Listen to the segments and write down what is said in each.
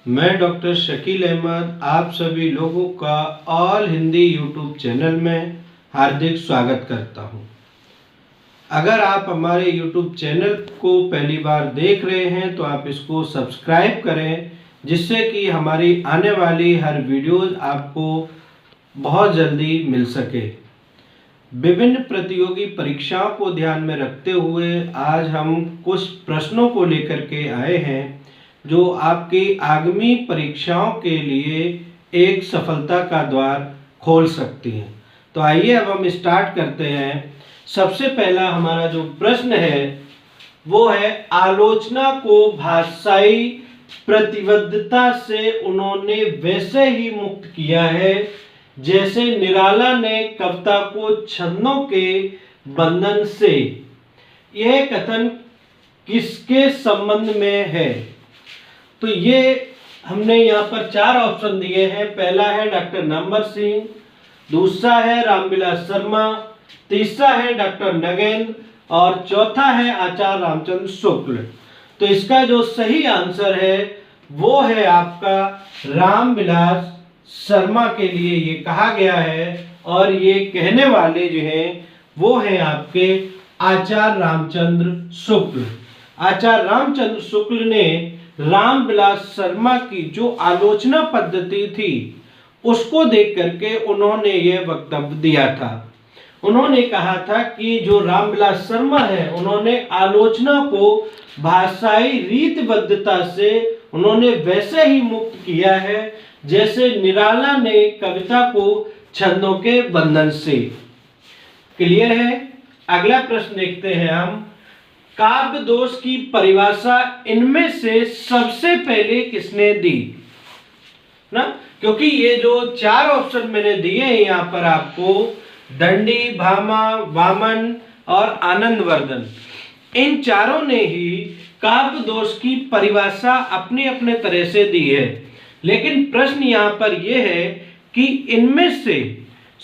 मैं डॉक्टर शकील अहमद आप सभी लोगों का ऑल हिंदी यूट्यूब चैनल में हार्दिक स्वागत करता हूं। अगर आप हमारे यूट्यूब चैनल को पहली बार देख रहे हैं तो आप इसको सब्सक्राइब करें, जिससे कि हमारी आने वाली हर वीडियोज़ आपको बहुत जल्दी मिल सके। विभिन्न प्रतियोगी परीक्षाओं को ध्यान में रखते हुए आज हम कुछ प्रश्नों को लेकर के आए हैं जो आपकी आगामी परीक्षाओं के लिए एक सफलता का द्वार खोल सकती हैं। तो आइए अब हम स्टार्ट करते हैं। सबसे पहला हमारा जो प्रश्न है वो है, आलोचना को भाषाई प्रतिबद्धता से उन्होंने वैसे ही मुक्त किया है जैसे निराला ने कविता को छंदों के बंधन से। यह कथन किसके संबंध में है? तो ये हमने यहाँ पर चार ऑप्शन दिए हैं। पहला है डॉक्टर नंबर सिंह, दूसरा है रामविलास शर्मा, तीसरा है डॉक्टर नगेंद्र और चौथा है आचार्य रामचंद्र शुक्ल। तो इसका जो सही आंसर है वो है आपका रामविलास शर्मा के लिए ये कहा गया है, और ये कहने वाले जो हैं वो हैं आपके आचार्य रामचंद्र शुक्ल। आचार्य रामचंद्र शुक्ल ने रामविलास शर्मा की जो आलोचना पद्धति थी उसको देख करके उन्होंने ये वक्तव्य दिया था। उन्होंने कहा था कि जो रामविलास शर्मा है उन्होंने आलोचना को भाषाई रीतिबद्धता से उन्होंने वैसे ही मुक्त किया है जैसे निराला ने कविता को छंदों के बंधन से। क्लियर है? अगला प्रश्न देखते हैं हम। काव्य दोष की परिभाषा इनमें से सबसे पहले किसने दी? ना, क्योंकि ये जो चार ऑप्शन मैंने दिए हैं यहाँ पर आपको, दंडी, भामा, वामन और आनंदवर्धन, इन चारों ने ही काव्य दोष की परिभाषा अपने अपने तरह से दी है। लेकिन प्रश्न यहाँ पर यह है कि इनमें से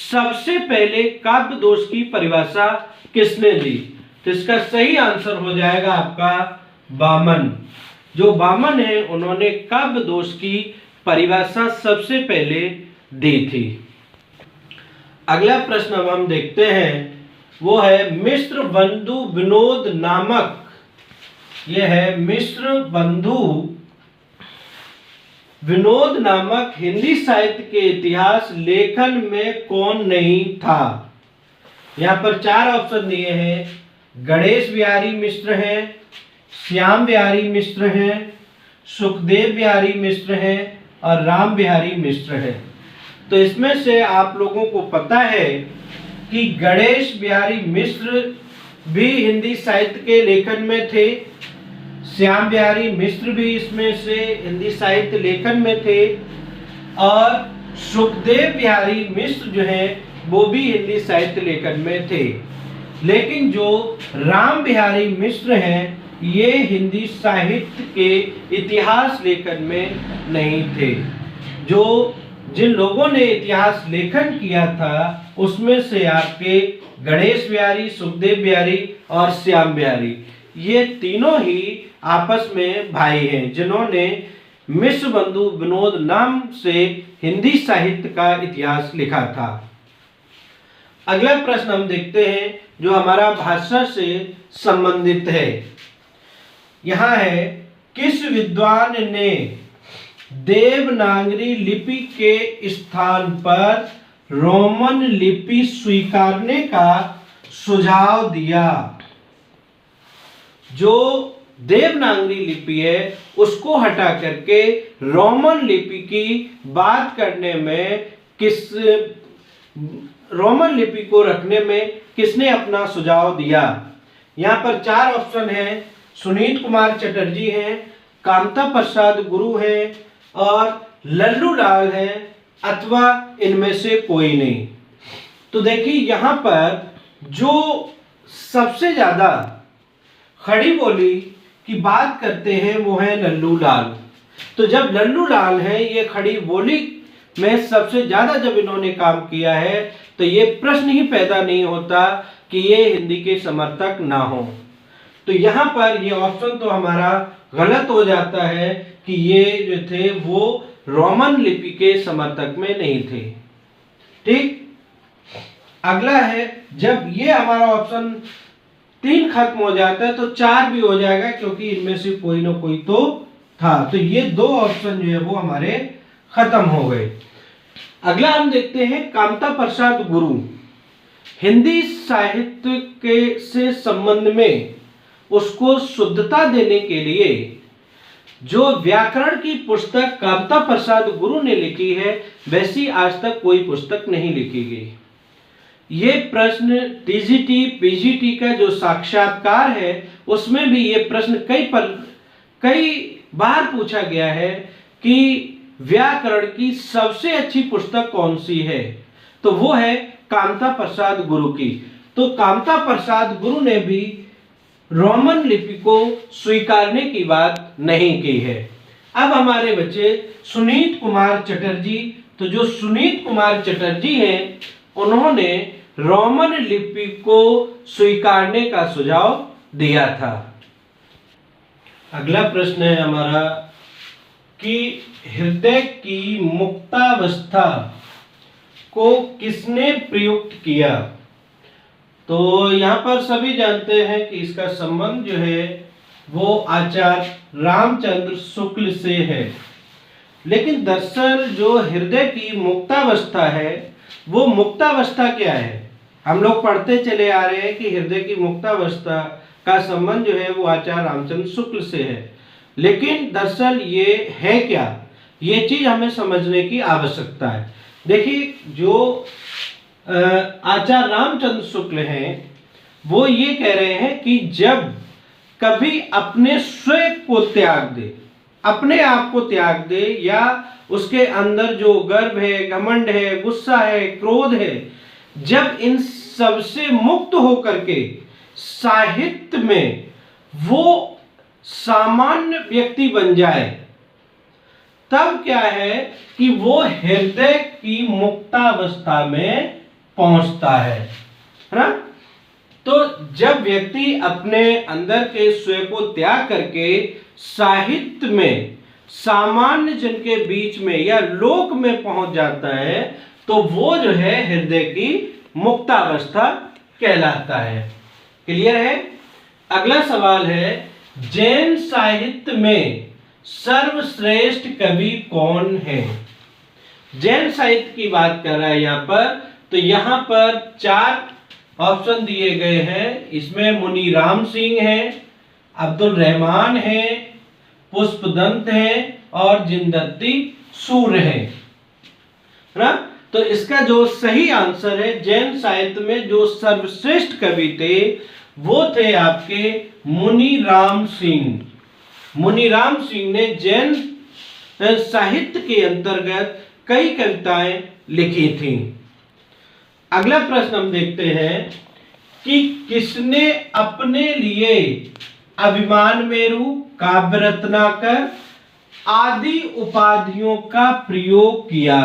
सबसे पहले काव्य दोष की परिभाषा किसने दी? तो इसका सही आंसर हो जाएगा आपका वामन। जो वामन है उन्होंने काव्य दोष की परिभाषा सबसे पहले दी थी। अगला प्रश्न अब हम देखते हैं, वो है मिश्र बंधु विनोद नामक, यह है मिश्र बंधु विनोद नामक हिंदी साहित्य के इतिहास लेखन में कौन नहीं था? यहाँ पर चार ऑप्शन दिए हैं। गणेश बिहारी मिश्र हैं, श्याम बिहारी मिश्र हैं, सुखदेव बिहारी मिश्र हैं और राम बिहारी मिश्र हैं। तो इसमें से आप लोगों को पता है कि गणेश बिहारी मिश्र भी हिंदी साहित्य के लेखन में थे, श्याम बिहारी मिश्र भी इसमें से हिंदी साहित्य लेखन में थे, और सुखदेव बिहारी मिश्र जो है वो भी हिंदी साहित्य लेखन में थे। लेकिन जो राम बिहारी मिश्र हैं ये हिंदी साहित्य के इतिहास लेखन में नहीं थे। जो जिन लोगों ने इतिहास लेखन किया था उसमें से आपके गणेश बिहारी, सुखदेव बिहारी और श्याम बिहारी, ये तीनों ही आपस में भाई हैं जिन्होंने मिश्र बंधु विनोद नाम से हिंदी साहित्य का इतिहास लिखा था। अगला प्रश्न हम देखते हैं जो हमारा भाषा से संबंधित है। यहाँ है, किस विद्वान ने देवनागरी लिपि के स्थान पर रोमन लिपि स्वीकारने का सुझाव दिया? जो देवनागरी लिपि है उसको हटा करके रोमन लिपि की बात करने में रोमन लिपि को रखने में किसने अपना सुझाव दिया? यहाँ पर चार ऑप्शन हैं। सुनीत कुमार चटर्जी हैं, कामता प्रसाद गुरु हैं और लल्लू लाल हैं, अथवा इनमें से कोई नहीं। तो देखिए यहाँ पर जो सबसे ज्यादा खड़ी बोली की बात करते हैं वो है लल्लू लाल। तो जब लल्लू लाल हैं ये खड़ी बोली में सबसे ज्यादा जब इन्होंने काम किया है तो ये प्रश्न ही पैदा नहीं होता कि ये हिंदी के समर्थक ना हो। तो यहाँ पर ये ऑप्शन तो हमारा गलत हो जाता है कि ये जो थे वो रोमन लिपि के समर्थक में नहीं थे। ठीक, अगला है, जब ये हमारा ऑप्शन 3 खत्म हो जाता है तो 4 भी हो जाएगा, क्योंकि इनमें से कोई ना कोई तो था। तो ये 2 ऑप्शन जो है वो हमारे खत्म हो गए। अगला हम देखते हैं कामता प्रसाद गुरु। हिंदी साहित्य के से संबंध में उसको शुद्धता देने के लिए जो व्याकरण की पुस्तक कामता प्रसाद गुरु ने लिखी है, वैसी आज तक कोई पुस्तक नहीं लिखी गई। ये प्रश्न टीजीटी पीजीटी का जो साक्षात्कार है उसमें भी ये प्रश्न कई बार पूछा गया है कि व्याकरण की सबसे अच्छी पुस्तक कौन सी है, तो वो है कामता प्रसाद गुरु की। तो कामता प्रसाद गुरु ने भी रोमन लिपि को स्वीकारने की बात नहीं की है। अब हमारे बचे सुनीत कुमार चटर्जी। तो जो सुनीत कुमार चटर्जी हैं, उन्होंने रोमन लिपि को स्वीकारने का सुझाव दिया था। अगला प्रश्न है हमारा कि हृदय की मुक्तावस्था को किसने प्रयुक्त किया। तो यहाँ पर सभी जानते हैं कि इसका संबंध जो है वो आचार्य रामचंद्र शुक्ल से है। लेकिन दरअसल जो हृदय की मुक्तावस्था है, वो मुक्तावस्था क्या है? हम लोग पढ़ते चले आ रहे हैं कि हृदय की मुक्तावस्था का संबंध जो है वो आचार्य रामचंद्र शुक्ल से है। लेकिन दरअसल ये है क्या, ये चीज हमें समझने की आवश्यकता है। देखिए, जो आचार्य रामचंद्र शुक्ल हैं, वो ये कह रहे हैं कि जब कभी अपने स्वयं को त्याग दे, अपने आप को त्याग दे, या उसके अंदर जो गर्व है, घमंड है, गुस्सा है, क्रोध है, जब इन सब से मुक्त होकर के साहित्य में वो सामान्य व्यक्ति बन जाए, तब क्या है कि वो हृदय की मुक्तावस्था में पहुंचता है ना। तो जब व्यक्ति अपने अंदर के स्वयं को त्याग करके साहित्य में सामान्य जन के बीच में या लोक में पहुंच जाता है, तो वो जो है हृदय की मुक्तावस्था कहलाता है। क्लियर है? अगला सवाल है, जैन साहित्य में सर्वश्रेष्ठ कवि कौन है? जैन साहित्य की बात कर रहा है यहाँ पर। तो यहाँ पर 4 ऑप्शन दिए गए हैं। इसमें मुनि राम सिंह है, अब्दुल रहमान है, पुष्पदंत है और जिनदत्ती सूर्य है ना। तो इसका जो सही आंसर है, जैन साहित्य में जो सर्वश्रेष्ठ कवि थे वो थे आपके मुनि राम सिंह। मुनि राम सिंह ने जैन साहित्य के अंतर्गत कई कविताएं लिखी थीं। अगला प्रश्न हम देखते हैं कि किसने अपने लिए अभिमान मेरु, काव्य रत्नाकर आदि उपाधियों का प्रयोग किया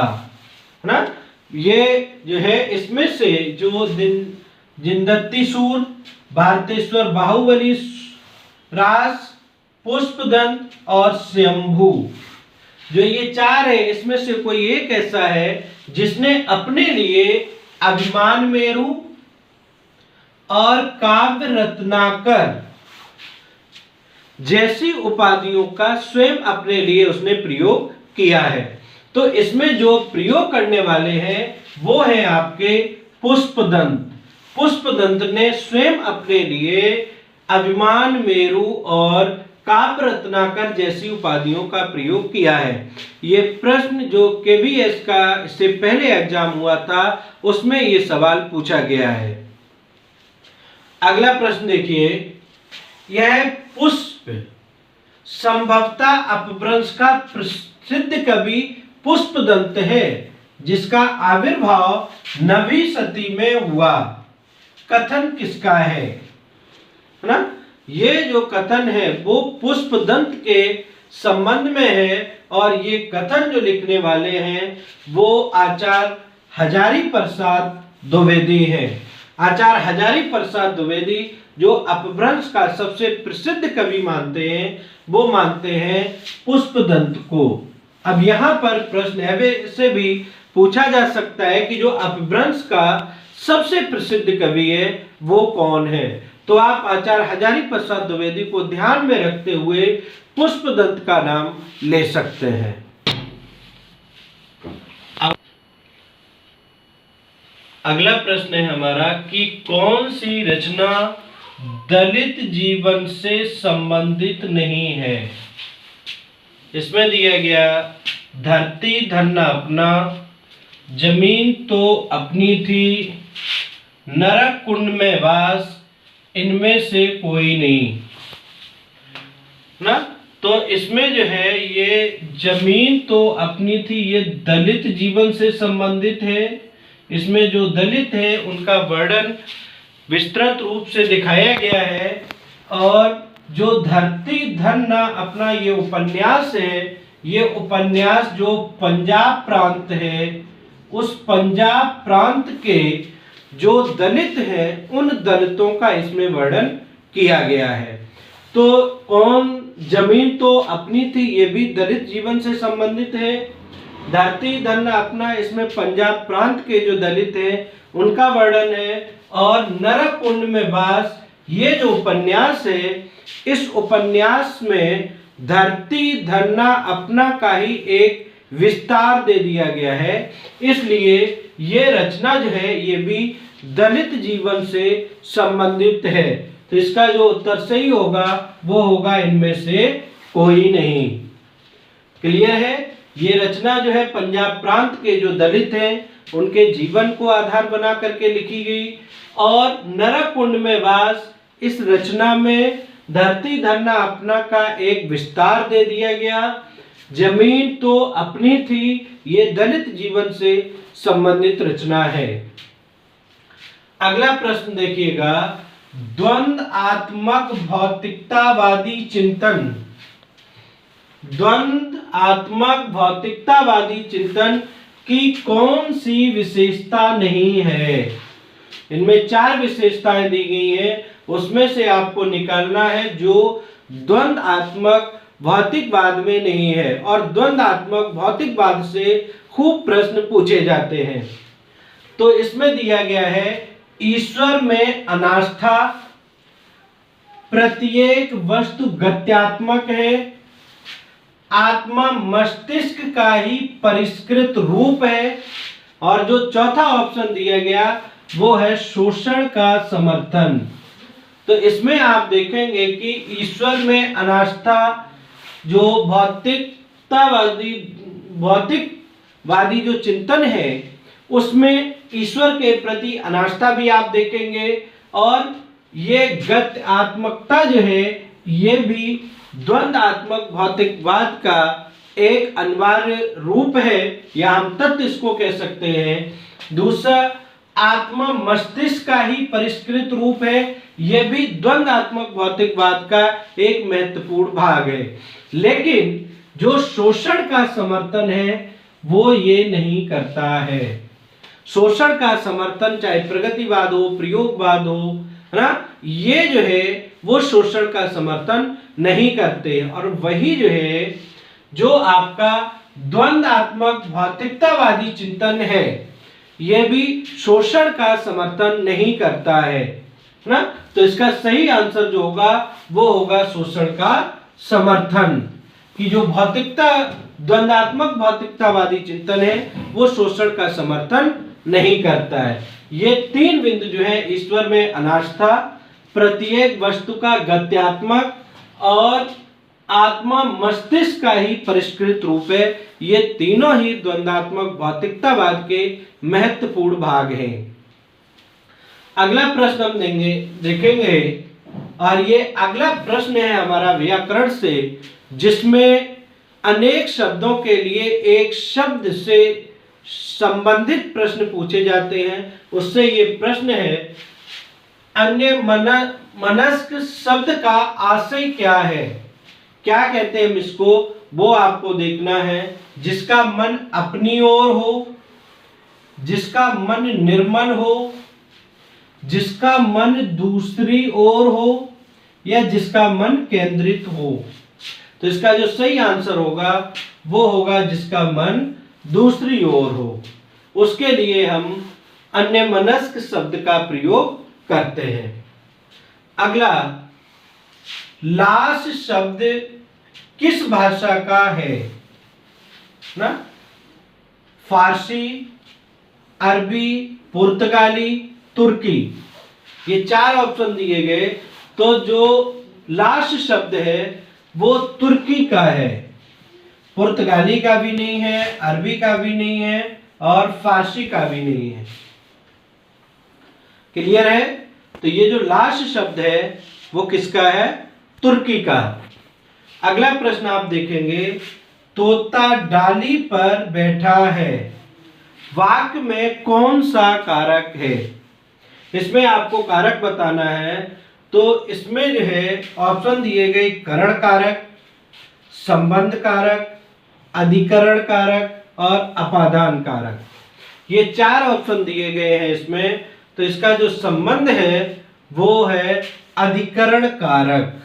ना। ये जो है, इसमें से जो जिनदत्ती सूर, भारतेश्वर बाहुबली रास, पुष्पदंत और स्वयंभू, जो ये 4 है, इसमें से कोई एक ऐसा है जिसने अपने लिए अभिमान मेरु और काव्य रत्नाकर जैसी उपाधियों का स्वयं अपने लिए उसने प्रयोग किया है। तो इसमें जो प्रयोग करने वाले हैं वो है आपके पुष्पदंत। पुष्पदंत ने स्वयं अपने लिए अभिमान मेरु और काव्य रत्नाकर जैसी उपाधियों का प्रयोग किया है। ये प्रश्न जो केवीएस का इससे पहले एग्जाम हुआ था, उसमें ये सवाल पूछा गया है। अगला प्रश्न देखिए, यह पुष्प संभवतः अपभ्रंश का प्रसिद्ध कवि पुष्पदंत है, जिसका आविर्भाव 9वीं सदी में हुआ। कथन किसका है ना? ये जो कथन है वो पुष्पदंत के संबंध में है, और ये कथन जो लिखने वाले हैं वो आचार्य हजारी प्रसाद द्विवेदी है। आचार्य हजारी प्रसाद द्विवेदी जो अपभ्रंश का सबसे प्रसिद्ध कवि मानते हैं वो मानते हैं पुष्पदंत को। अब यहाँ पर प्रश्न ऐसे भी पूछा जा सकता है कि जो अपभ्रंश का सबसे प्रसिद्ध कवि है वो कौन है। तो आप आचार्य हजारी प्रसाद द्विवेदी को ध्यान में रखते हुए पुष्पदंत का नाम ले सकते हैं। अगला प्रश्न है हमारा कि कौन सी रचना दलित जीवन से संबंधित नहीं है। इसमें दिया गया धरती धन्ना अपना, जमीन तो अपनी थी, नरक कुंड में वास, इनमें से कोई नहीं ना। तो इसमें जो है ये जमीन तो अपनी थी, ये दलित जीवन से संबंधित है। इसमें जो दलित है उनका वर्णन विस्तृत रूप से दिखाया गया है। और जो धरती धन्ना अपना ये उपन्यास है, ये उपन्यास जो पंजाब प्रांत है, उस पंजाब प्रांत के जो दलित हैं उन दलितों का इसमें वर्णन किया गया है। तो कौन, जमीन तो अपनी थी ये भी दलित जीवन से संबंधित है। धरती धन्ना अपना, इसमें पंजाब प्रांत के जो दलित हैं उनका वर्णन है। और नरक कुंड में वास, ये जो उपन्यास है, इस उपन्यास में धरती धन्ना अपना का ही एक विस्तार दे दिया गया है। इसलिए ये रचना जो है ये भी दलित जीवन से संबंधित है। तो इसका जो उत्तर सही होगा वो होगा इनमें से कोई नहीं। क्लियर है। ये रचना जो है पंजाब प्रांत के जो दलित हैं उनके जीवन को आधार बना करके लिखी गई। और नरक कुंड में वास, इस रचना में धरती धन्ना अपना का एक विस्तार दे दिया गया। जमीन तो अपनी थी, ये दलित जीवन से संबंधित रचना है। अगला प्रश्न देखिएगा, द्वंद्वात्मक भौतिकतावादी चिंतन। द्वंद्वात्मक भौतिकतावादी चिंतन की कौन सी विशेषता नहीं है। इनमें 4 विशेषताएं दी गई हैं, उसमें से आपको निकालना है जो द्वंद्वात्मक भौतिकवाद में नहीं है। और द्वंद्वात्मक भौतिकवाद से खूब प्रश्न पूछे जाते हैं। तो इसमें दिया गया है ईश्वर में अनास्था, प्रत्येक वस्तु गत्यात्मक है, आत्मा मस्तिष्क का ही परिष्कृत रूप है। और जो चौथा ऑप्शन दिया गया वो है शोषण का समर्थन। तो इसमें आप देखेंगे कि ईश्वर में अनास्था, जो भौतिकवादी जो चिंतन है उसमें ईश्वर के प्रति अनास्था भी आप देखेंगे। और ये गत्यात्मकता जो है ये भी द्वंद्वात्मक भौतिकवाद का एक अनिवार्य रूप है, या हम तत्व इसको कह सकते हैं। दूसरा, आत्मा मस्तिष्क का ही परिष्कृत रूप है, यह भी द्वंद्वात्मक भौतिकवाद का एक महत्वपूर्ण भाग है। लेकिन जो शोषण का समर्थन है वो ये नहीं करता है। शोषण का समर्थन चाहे प्रगतिवाद हो, प्रयोगवाद हो, है ना, ये जो है वो शोषण का समर्थन नहीं करते। और वही जो है जो आपका द्वंद्वात्मक भौतिकतावादी चिंतन है यह भी शोषण का समर्थन नहीं करता है ना। तो इसका सही आंसर जो होगा वो होगा शोषण का समर्थन। कि जो द्वंद्वात्मक भौतिकतावादी चिंतन है वो शोषण का समर्थन नहीं करता है। ये 3 बिंदु जो है, ईश्वर में अनास्था, प्रत्येक वस्तु का गत्यात्मक और आत्मा मस्तिष्क का ही परिष्कृत रूप है, ये तीनों ही द्वंद्वात्मक भौतिकतावाद के महत्वपूर्ण भाग हैं। अगला प्रश्न हम देखेंगे और ये अगला प्रश्न है हमारा व्याकरण से, जिसमें अनेक शब्दों के लिए एक शब्द से संबंधित प्रश्न पूछे जाते हैं। उससे ये प्रश्न है, अन्य मनस्क शब्द का आशय क्या है। क्या कहते हैं इसको, वो आपको देखना है। जिसका मन अपनी ओर हो, जिसका मन निर्मल हो, जिसका मन दूसरी ओर हो या जिसका मन केंद्रित हो। तो इसका जो सही आंसर होगा वो होगा जिसका मन दूसरी ओर हो। उसके लिए हम अन्यमनस्क शब्द का प्रयोग करते हैं। अगला, लाश शब्द किस भाषा का है ना? फारसी, अरबी, पुर्तगाली, तुर्की, ये 4 ऑप्शन दिए गए। तो जो लाश शब्द है वो तुर्की का है, पुर्तगाली का भी नहीं है, अरबी का भी नहीं है और फारसी का भी नहीं है। क्लियर है? तो ये जो लाश शब्द है वो किसका है? तुर्की का। अगला प्रश्न आप देखेंगे, तोता डाली पर बैठा है, वाक्य में कौन सा कारक है? इसमें आपको कारक बताना है। तो इसमें जो है ऑप्शन दिए गए, करण कारक, संबंध कारक, अधिकरण कारक और अपादान कारक। ये 4 ऑप्शन दिए गए हैं इसमें। तो इसका जो संबंध है वो है अधिकरण कारक।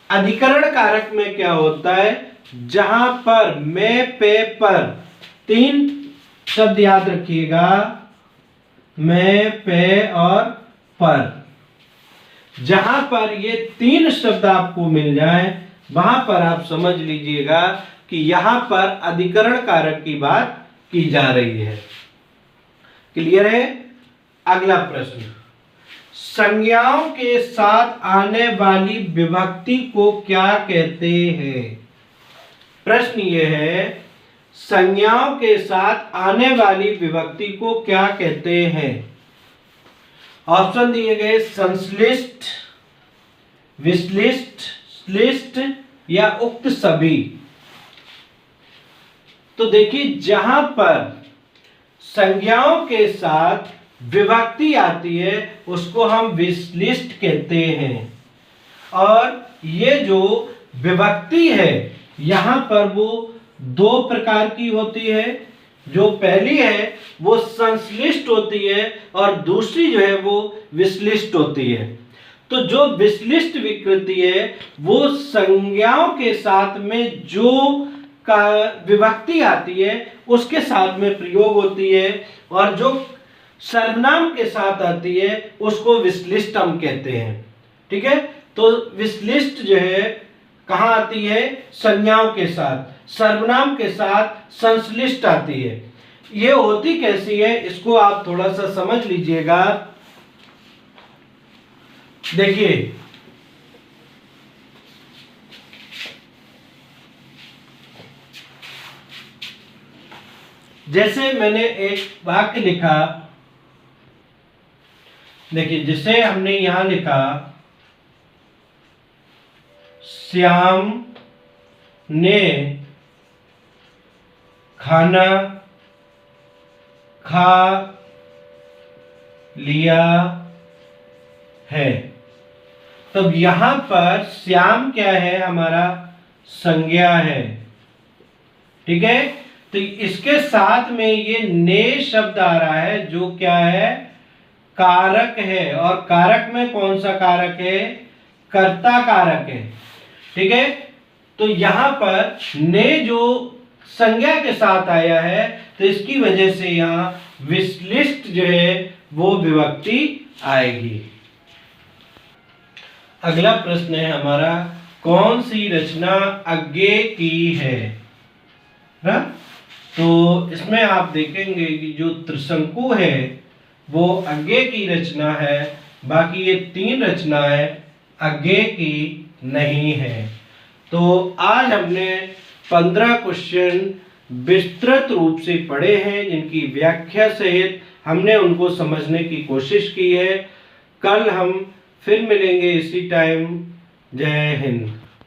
अधिकरण कारक में क्या होता है? जहां पर मैं, पे, पर, 3 शब्द याद रखिएगा, मैं, पे और पर। जहां पर ये 3 शब्द आपको मिल जाए वहां पर आप समझ लीजिएगा कि यहां पर अधिकरण कारक की बात की जा रही है। क्लियर है? अगला प्रश्न, संज्ञाओं के साथ आने वाली विभक्ति को क्या कहते हैं? प्रश्न ये है, संज्ञाओं के साथ आने वाली विभक्ति को क्या कहते हैं? ऑप्शन दिए गए, संश्लिष्ट, विश्लिष्ट, श्लिष्ट या उक्त सभी। तो देखिए, जहां पर संज्ञाओं के साथ विभक्ति आती है उसको हम विश्लिष्ट कहते हैं। और ये जो विभक्ति है यहां पर वो 2 प्रकार की होती है। जो पहली है वो संश्लिष्ट होती है और दूसरी जो है वो विश्लिष्ट होती है। तो जो विश्लिष्ट विकृति है वो संज्ञाओं के साथ में जो का विभक्ति आती है उसके साथ में प्रयोग होती है, और जो सर्वनाम के साथ आती है उसको विश्लिष्ट हम कहते हैं। ठीक है? तो विश्लिष्ट जो है कहाँ आती है? संज्ञाओं के साथ। सर्वनाम के साथ संश्लिष्ट आती है। ये होती कैसी है इसको आप थोड़ा सा समझ लीजिएगा। देखिए, जैसे मैंने एक वाक्य लिखा, देखिए जिसे हमने यहां लिखा, श्याम ने खाना खा लिया है। तब यहां पर श्याम क्या है? हमारा संज्ञा है। ठीक है? तो इसके साथ में ये ने शब्द आ रहा है जो क्या है? कारक है। और कारक में कौन सा कारक है? कर्ता कारक है। ठीक है? तो यहां पर ने जो संज्ञा के साथ आया है तो इसकी वजह से यहां विश्लिष्ट जो है वो विभक्ति आएगी। अगला प्रश्न है हमारा, कौन सी रचना अज्ञे की है ना? तो इसमें आप देखेंगे कि जो त्रिशंकु है वो अज्ञे की रचना है, बाकी ये 3 रचनाएं अज्ञे की नहीं है। तो आज हमने 15 क्वेश्चन विस्तृत रूप से पढ़े हैं, जिनकी व्याख्या सहित हमने उनको समझने की कोशिश की है। कल हम फिर मिलेंगे इसी टाइम। जय हिंद।